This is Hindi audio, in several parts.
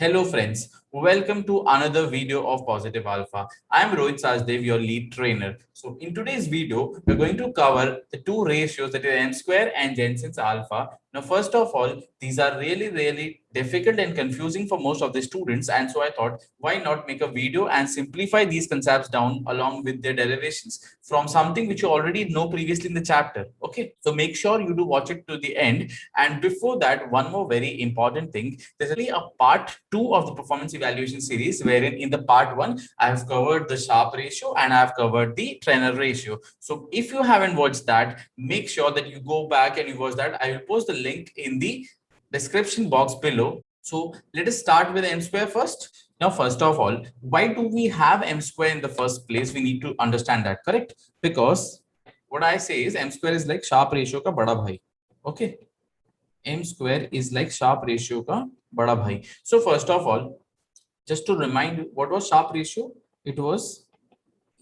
Hello friends, welcome to another video of Positive Alpha. I am Rohit Sajdev, your lead trainer. So in today's video, we're going to cover the two ratios that are M square and Jensen's alpha. Now, first of all, these are really difficult and confusing for most of the students. And so I thought, why not make a video and simplify these concepts down along with their derivations from something which you already know previously in the chapter. Okay, so make sure you do watch it to the end. And before that, one more very important thing. There's really a part 2 of the performance evaluation series, wherein in the part 1, I have covered the Sharpe ratio and I have covered the Trainer ratio. So if you haven't watched that, make sure that you go back and you watch that. I will post the link in the description box below. So let us start with M square first. Now, first of all, why do we have M square in the first place? We need to understand that, correct? Because what I say is M square is like Sharpe ratio ka bada bhai. Okay. M square is like Sharpe ratio ka bada bhai. So first of all, just to remind you, what was Sharpe ratio? It was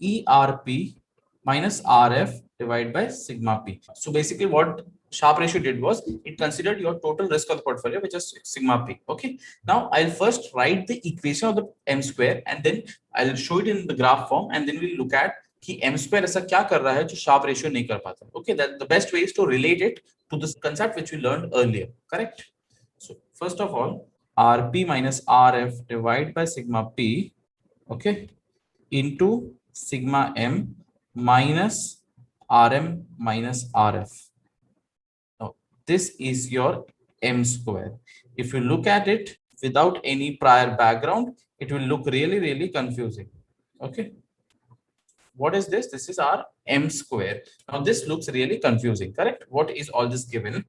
ERP minus RF divided by sigma P. So basically what Sharpe ratio did was it considered your total risk of the portfolio, which is sigma P. Okay. Now I'll first write the equation of the M square and then I'll show it in the graph form and then we'll look at कि M square ऐसा क्या कर रहा है जो Sharpe ratio नहीं कर पाता. Okay, that the best way is to relate it to this concept which we learned earlier. Correct. So first of all, RP minus RF divided by sigma P. Okay, into sigma M minus RM minus RF. Now, this is your M square. If you look at it without any prior background, it will look really confusing. Okay. What is this? This is our M square. Now, this looks really confusing, correct? What is all this given?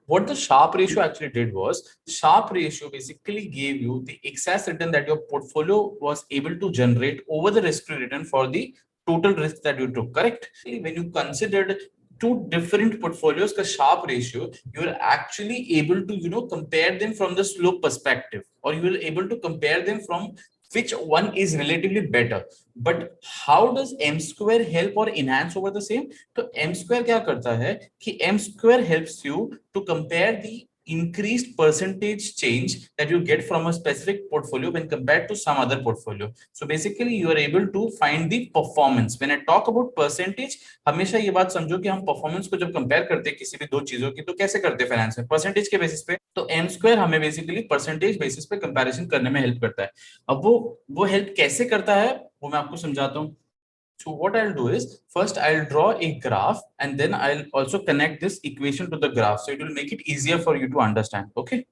What the Sharpe ratio actually did was, Sharpe ratio basically gave you the excess return that your portfolio was able to generate over the risk-free return for the total risk that you took, correct? When you considered two different portfolios ka Sharpe ratio, you are actually able to compare them from the slope perspective, or you will able to compare them from which one is relatively better. But how does M square help or enhance over the same? तो M square क्या करता है कि M square helps you to compare the increased percentage change that you get from a specific portfolio when compared to some other portfolio. So basically you are able to find the performance. When I talk about percentage, हमेशा ये बात समझो कि हम performance को जब compare करते हैं किसी भी दो चीजों की, तो कैसे करते हैं फाइनेंस में? परसेंटेज के बेसिस पे. तो M square हमें बेसिकली परसेंटेज बेसिस पे कंपैरिजन करने में हेल्प करता है. अब वो हेल्प कैसे करता है वो मैं आपको समझाता हूँ. So what I'll do is, first I'll draw a graph and then I'll also connect this equation to the graph. So it will make it easier for you to understand. Okay.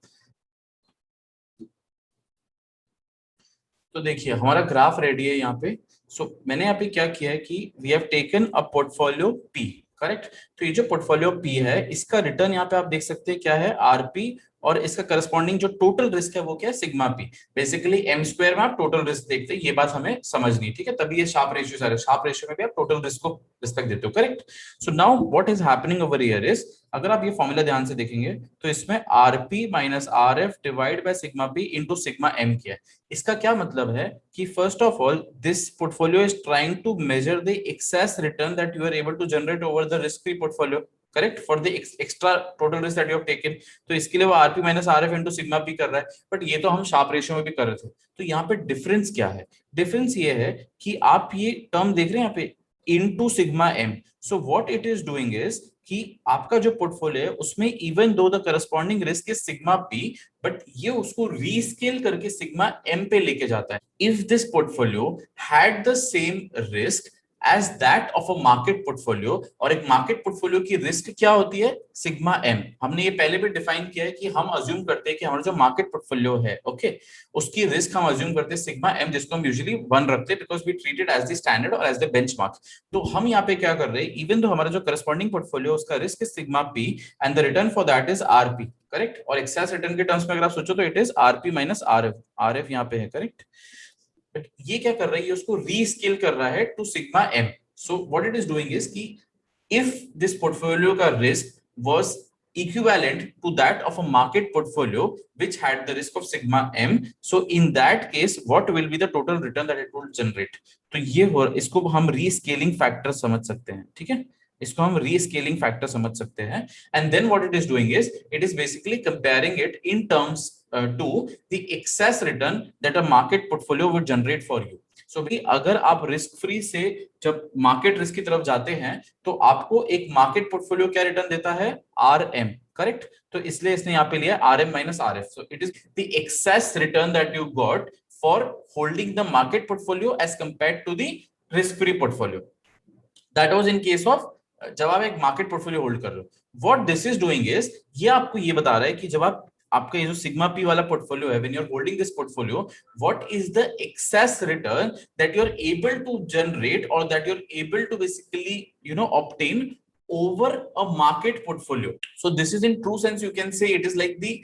तो देखिए हमारा ग्राफ रेडी है यहाँ पे. सो मैंने यहाँ पे क्या किया है कि we have taken a portfolio P, correct. तो ये जो पोर्टफोलियो पी है इसका रिटर्न यहाँ पे आप देख सकते हैं क्या है, आरपी, और इसका करस्पॉन्डिंग जो टोटल रिस्क है वो क्या है, sigma P. Basically M square में आप टोटल रिस्क देखते हैं, ये बात हमें समझनी है, ठीक है. तभी ये शार्प रेशियो सारे शार्प रेशियो में भी आप टोटल रिस्क को रिस्पेक्ट देते हो, correct. So now what is happening over here is, अगर आप ये फॉर्मूला ध्यान से देखेंगे तो इसमें RP minus R F divide by sigma P into sigma M किया है. इसका क्या मतलब है कि first of all this portfolio is trying to measure the excess return that you are able to generate over the risk free portfolio, correct, for the extra total risk that you have taken. तो इसके लिए वो RP minus RF into sigma P कर रहा है, बट ये तो हम शार्प रेशियो में भी कर रहे थे. तो यहाँ पे डिफरेंस क्या है? डिफरेंस ये है कि आप ये टर्म देख रहे हैं यहाँ पे into sigma M. So what it is doing is कि आपका जो पोर्टफोलियो है उसमें even though the corresponding risk is sigma P, but ये उसको रीस्केल करके सिग्मा एम पे लेके जाता है. If this portfolio had the same risk as that of a market portfolio, और एक मार्केट पोर्टफोलियो की रिस्क क्या होती है, सिग्मा एम. हमने ये पहले भी डिफाइन किया है कि हम अज्यूम करते हैं कि हमारा जो मार्केट पोर्टफोलियो है, ओके, उसकी रिस्क हम अज्यूम करते हैं सिग्मा एम, जिसको हम यूजुअली 1 रखते हैं because we treat it as the standard और एज द बेंचमार्क. तो हम यहाँ पे क्या कर रहे हैं, इवन तो हमारा जो करस्पॉन्डिंग पोर्टफोलियो उसका risk is sigma P and the return for that is RP, correct. और एक्सेस रिटर्न के टर्म्स में अगर आप सोचो तो it is RP minus RF. RF यहाँ पे है, करेक्ट. बट ये क्या कर रहा है, ये उसको रीस्केल कर रहा है to sigma M. So what it is doing is कि if this portfolio का risk was equivalent to that of a market portfolio which had the risk of sigma m, so in that case what will be the total return that it will generate. तो ये इसको हम रीस्केलिंग फैक्टर समझ सकते हैं, ठीक है. इसको हम रीस्केलिंग फैक्टर समझ सकते हैं. And then what it is doing is it is basically comparing it in terms to the excess return that a market portfolio would generate for you. So भाई अगर आप रिस्क फ्री से जब मार्केट रिस्क की तरफ जाते हैं तो आपको एक मार्केट पोर्टफोलियो क्या रिटर्न देता है, आर एम, करेक्ट. तो इसलिए इसने यहाँ पे लिया R M minus R F. So it is the excess return that you got for holding the market portfolio as compare to the risk free portfolio. That was in case of जब आप एक मार्केट पोर्टफोलियो होल्ड कर रहे हो. What this is doing is ये आपको ये बता रहा है कि जब आप आपका ये जो सिग्मा पी वाला पोर्टफोलियो है, when you are holding this portfolio, what is the excess return that you are able to generate और that you are able to basically obtain over a market portfolio. So this is in true sense you can say it is like the,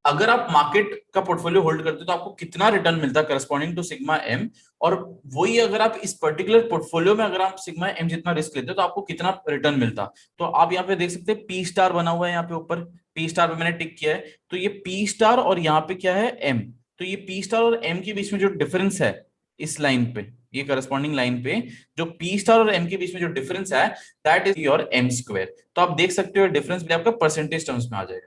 अगर आप मार्केट का पोर्टफोलियो होल्ड करते हो तो आपको कितना रिटर्न मिलता है करस्पॉन्डिंग टू सिग्मा एम, और वही अगर आप इस पर्टिकुलर पोर्टफोलियो में अगर आप सिग्मा एम जितना रिस्क लेते हो तो आपको कितना रिटर्न मिलता. तो आप यहाँ पे देख सकते हैं पी स्टार बना हुआ है, यहाँ पे ऊपर पी स्टार पे मैंने टिक किया है. तो ये पी स्टार और यहाँ पे क्या है, एम. तो ये पी स्टार और एम के बीच में जो डिफरेंस है इस लाइन पे, ये करस्पॉन्डिंग लाइन पे जो पी स्टार और एम के बीच में जो डिफरेंस है, that is your M square. तो आप देख सकते हो डिफरेंस भी आपका परसेंटेज टर्म्स में आ जाएगा.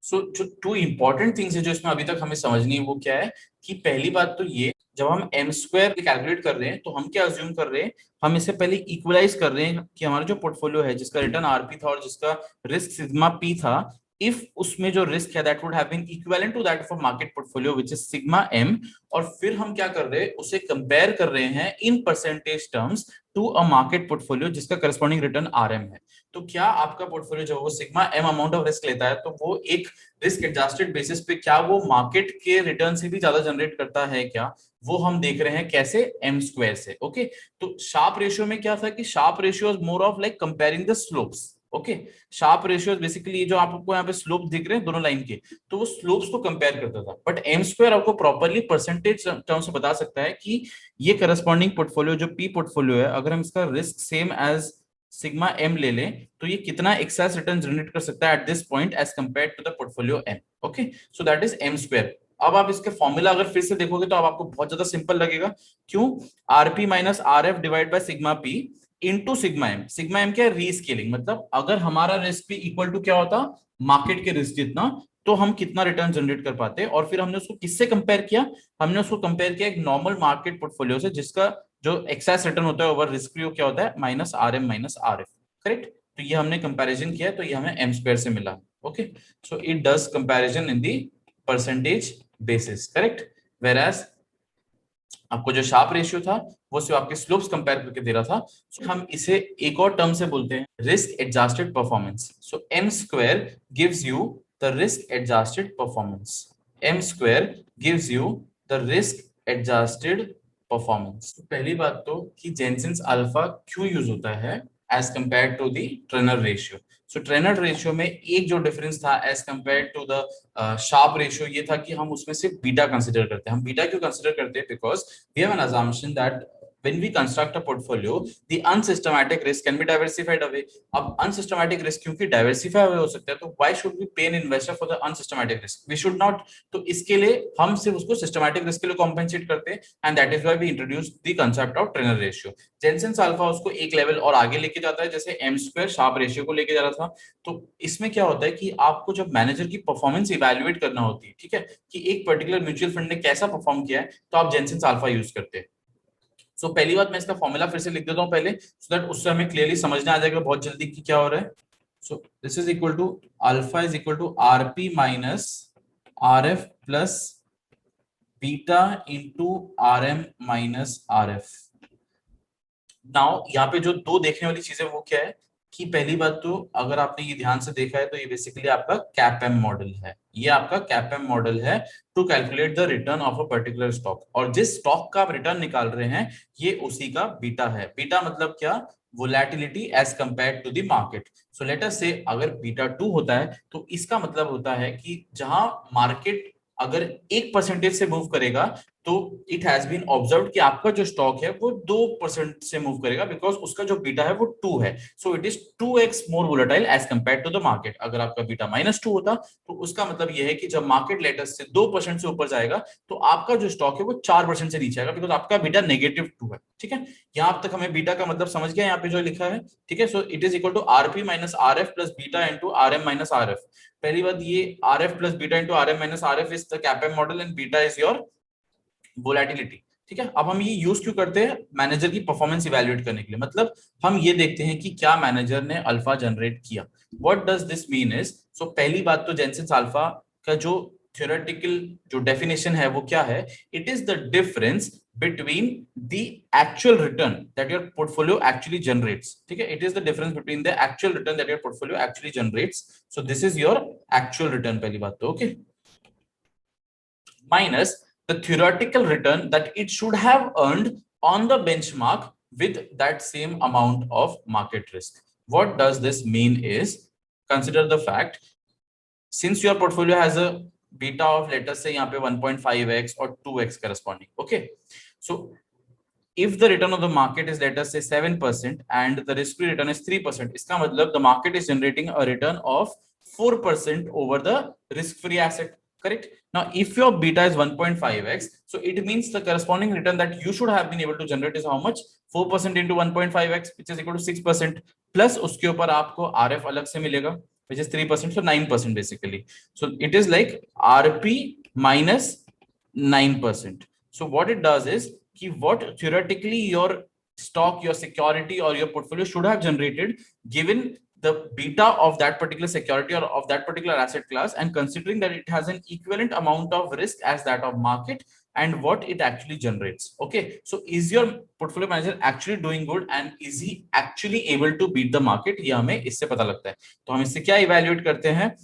सो जो टू इंपॉर्टेंट थिंग्स है जो इसमें अभी तक हमें समझनी है वो क्या है कि पहली बात तो ये, जब हम एम स्क्वायर कैलकुलेट कर रहे हैं तो हम क्या अज्यूम कर रहे हैं, हम इसे पहले इक्वलाइज कर रहे हैं कि हमारा जो पोर्टफोलियो है जिसका रिटर्न आरपी था और जिसका रिस्क सिग्मा पी था, इफ उसमें जो रिस्क है that would have been equivalent to that of market portfolio which is sigma M. और फिर हम क्या कर रहे हैं, उसे कंपेयर कर रहे हैं in percentage terms to a market portfolio जिसका करस्पॉन्डिंग रिटर्न आरएम है. तो क्या आपका पोर्टफोलियो जो वो sigma M amount of risk लेता है तो वो एक रिस्क एडजस्टेड बेसिस पे क्या वो मार्केट के रिटर्न से भी ज्यादा जनरेट करता है क्या, वो हम देख रहे हैं कैसे, एम स्क्वायर से. ओके तो शार्प रेशियो में क्या था कि Sharpe ratio is more of like comparing the slopes. Okay Sharpe ratio basically जो आपको यहाँ पे स्लोप दिख रहे हैं दोनों लाइन के, तो वो स्लोप्स को कंपेयर करता था. बट एम स्क्वायर आपको प्रॉपर्ली परसेंटेज टर्म से बता सकता है कि ये करस्पॉन्डिंग पोर्टफोलियो जो पी पोर्टफोलियो है, अगर हम इसका risk same as sigma M ले लें तो ये कितना एक्सेस रिटर्न जनरेट कर सकता है at this point as compare to the portfolio M. Okay so that is M square. अब आप इसके फॉर्मूला अगर फिर से देखोगे तो अब आपको बहुत ज्यादा सिंपल लगेगा. क्यों, RP minus R F divide by sigma P into sigma M. Sigma M क्या है, रीस्केलिंग. मतलब अगर हमारा रिस्क भी इक्वल टू क्या होता, मार्केट के रिस्क जितना, तो हम कितना रिटर्न जनरेट कर पाते. और फिर हमने उसको किससे कंपेयर किया, हमने उसको कंपेयर किया एक नॉर्मल मार्केट पोर्टफोलियो से जिसका जो एक्सेस रिटर्न होता है ओवर रिस्क फ्री क्या होता है, minus R M minus R F. Correct. तो ये हमने कंपैरिजन किया तो ये हमें एम स्क्वायर से मिला. Okay so it does comparison in the percentage basis. Correct. Whereas आपको जो शार्प रेशियो था वो सिर्फ आपके स्लोप्स कंपेयर करके दे रहा था. so, हम इसे एक और टर्म से बोलते हैं risk adjusted performance. So M square gives you the risk adjusted performance. M square gives you the risk adjusted performance. पहली बात तो कि जेनसेंस अल्फा क्यों यूज होता है as compare to the Treynor ratio. So Treynor ratio में एक जो डिफरेंस था as compare to the Sharpe ratio ये था कि हम उसमें सिर्फ बीटा कंसिडर करते हैं. हम बीटा क्यों कंसिडर करते हैं, because we have an assumption that when we construct a portfolio the unsystematic risk can be diversified away. अब unsystematic risk क्योंकि diversify away हो सकता है तो why should we pay an investor for the unsystematic risk, we should not. तो इसके लिए हम सिर्फ उसको systematic risk के लिए compensate करते हैं and that is why we introduce the concept of Treynor ratio. Jensen's alpha उसको एक लेवल और आगे लेके जाता है जैसे एम स्क्वायर शार्प रेशियो को लेके जा रहा था. तो इसमें क्या होता है कि आपको जब मैनेजर की परफॉर्मेंस इवैल्यूएट करना होती है, ठीक है, कि एक पर्टिकुलर म्यूचुअल फंड ने कैसा परफॉर्म किया है, तो आप जेनसेंस अल्फा यूज करते हैं. सो पहली बात मैं इसका फॉर्मूला फिर से लिख देता हूं पहले, सो दैट उससे हमें क्लियरली समझना आ जाएगा बहुत जल्दी कि क्या हो रहा है. So this is equal to alpha is equal to RP minus RF plus beta into RM minus RF. Now यहाँ पे जो दो देखने वाली चीजें वो क्या है कि पहली बात तो अगर आपने ये ध्यान से देखा है तो ये बेसिकली आपका कैपएम मॉडल है. ये आपका कैपएम मॉडल है to calculate the return of a particular stock. और जिस स्टॉक का आप रिटर्न निकाल रहे हैं ये उसी का बीटा है. बीटा मतलब क्या, volatility as compare to the market. So let us say अगर बीटा 2 होता है तो इसका मतलब होता है कि जहां मार्केट अगर 1% से मूव करेगा तो इट हैज बीन ऑब्जर्व्ड कि आपका जो स्टॉक है वो 2% से मूव करेगा बिकॉज उसका जो बीटा है वो 2 है, so it is 2x more volatile as compare to the market. अगर आपका बीटा -2 होता तो उसका मतलब ये है कि जब मार्केट लेटेस्ट से 2% से ऊपर जाएगा तो आपका जो स्टॉक है वो 4% से नीचे आएगा बिकॉज आपका बीटा -2 है। ठीक है, यहाँ तक हमें बीटा का मतलब समझ गया यहाँ पे जो लिखा है। ठीक है, so it is equal to RP minus R F plus beta into R M minus R F. पहली बात, ये R F plus beta into R M minus R F is the CAPM model and beta is your volatility. ठीक है, अब हम ये यूज क्यों करते हैं? मैनेजर की परफॉर्मेंस इवैल्यूएट करने के लिए। मतलब हम ये देखते हैं कि क्या मैनेजर ने अल्फा जनरेट किया। What does this mean is, so पहली बात तो जेनसेंस अल्फा का जो थ्योरेटिकल जो डेफिनेशन है वो क्या है? It is the difference between the actual return that your portfolio actually generates. ठीक है, it is the difference between the actual return that your portfolio actually generates. So this is your actual return, पहली बात तो okay, minus the theoretical return that it should have earned on the benchmark with that same amount of market risk. What does this mean is, consider the fact, since your portfolio has a beta of, let us say यहाँ पे 1.5x or 2x corresponding, okay, so if the return of the market is, let us say 7% and the risk free return is 3%, इसका मतलब the market is generating a return of 4% over the risk free asset. Correct? Now if your beta is 1.5x, so it means the corresponding return that you should have been able to generate is how much? 4% into 1.5x, which is equal to 6%, plus उसके ऊपर आपको RF अलग से मिलेगा, which is 3%, so 9% basically. So it is like RP minus 9%. So what it does is, what theoretically your stock, your security or your portfolio should have generated given the beta of that particular security or of that particular asset class, and considering that it has an equivalent amount of risk as that of market, and what it actually generates. Okay, so is your portfolio manager actually doing good and is he actually able to beat the market? ये हमें इससे पता लगता है। तो हम इससे क्या इवैल्यूएट करते हैं?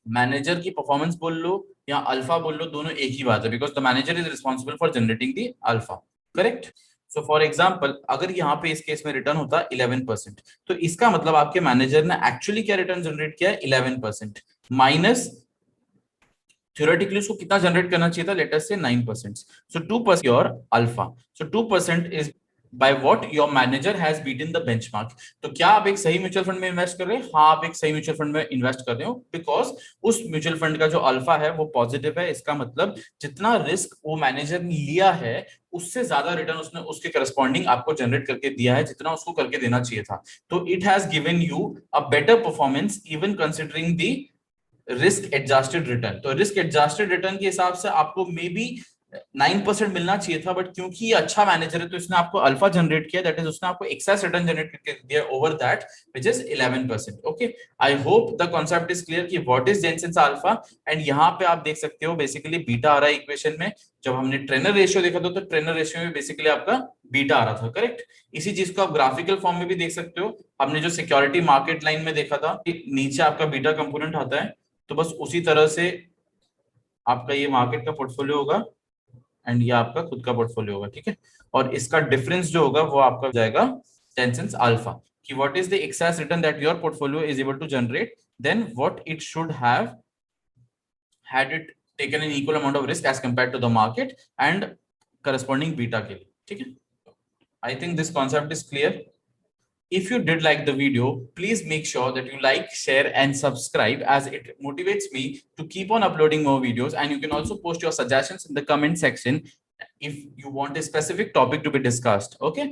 मैनेजर की परफॉर्मेंस बोल लो या अल्फा बोल लो, दोनों एक ही बात है because the manager is responsible for generating the alpha. Correct? So for example, अगर यहाँ पे इस केस में रिटर्न होता 11%, तो इसका मतलब आपके मैनेजर ने एक्चुअली क्या रिटर्न जनरेट किया है? 11% माइनस theoretically उसको कितना जनरेट करना चाहिए था? लेट अस से 9%, so 2% your alpha, so 2% is by what your manager has beaten the benchmark. तो क्या आप एक सही म्यूचुअल फंड में इन्वेस्ट कर रहे हैं? हाँ, आप एक सही म्यूचुअल फंड में इन्वेस्ट कर रहे हो बिकॉज उस म्यूचुअल फंड का जो अल्फा है वो पॉजिटिव है। इसका मतलब जितना रिस्क वो मैनेजर ने लिया है उससे ज्यादा रिटर्न उसने उसके करस्पॉन्डिंग आपको जनरेट करके दिया है जितना उसको करके देना चाहिए था। तो it has given you a better performance even considering the risk adjusted return. तो रिस्क एडजस्टेड रिटर्न के हिसाब से आपको मे बी 9% मिलना चाहिए था, बट क्योंकि ये अच्छा मैनेजर है तो इसने आपको अल्फा जनरेट किया, दैट इज उसने आपको एक्सेस रिटर्न जनरेट करके दिया over that which is 11%। Okay, I hope the concept is clear कि व्हाट इज जेनसेंस अल्फा। एंड यहाँ पे आप देख सकते हो बेसिकली बीटा आ रहा है इक्वेशन में। जब हमने ट्रेनर रेशियो देखा था तो ट्रेनर रेशियो में बेसिकली आपका बीटा आ रहा था। करेक्ट? इसी चीज को आप ग्राफिकल फॉर्म में भी देख सकते हो। हमने जो सिक्योरिटी मार्केट लाइन में देखा था, नीचे आपका बीटा कंपोनेंट आता है, तो बस उसी तरह से आपका ये मार्केट का पोर्टफोलियो होगा एंड ये आपका खुद का पोर्टफोलियो होगा। ठीक है, और इसका डिफरेंस जो होगा वो आपका जाएगा टेंसेंस अल्फा, कि what is the excess return that your portfolio is able to generate, then what it should have had it taken an equal amount of risk as compared to the market and corresponding beta के लिए। ठीक है, I think this concept is clear. If you did like the video, please make sure that you like, share, and subscribe as it motivates me to keep on uploading more videos. And you can also post your suggestions in the comment section if you want a specific topic to be discussed. Okay.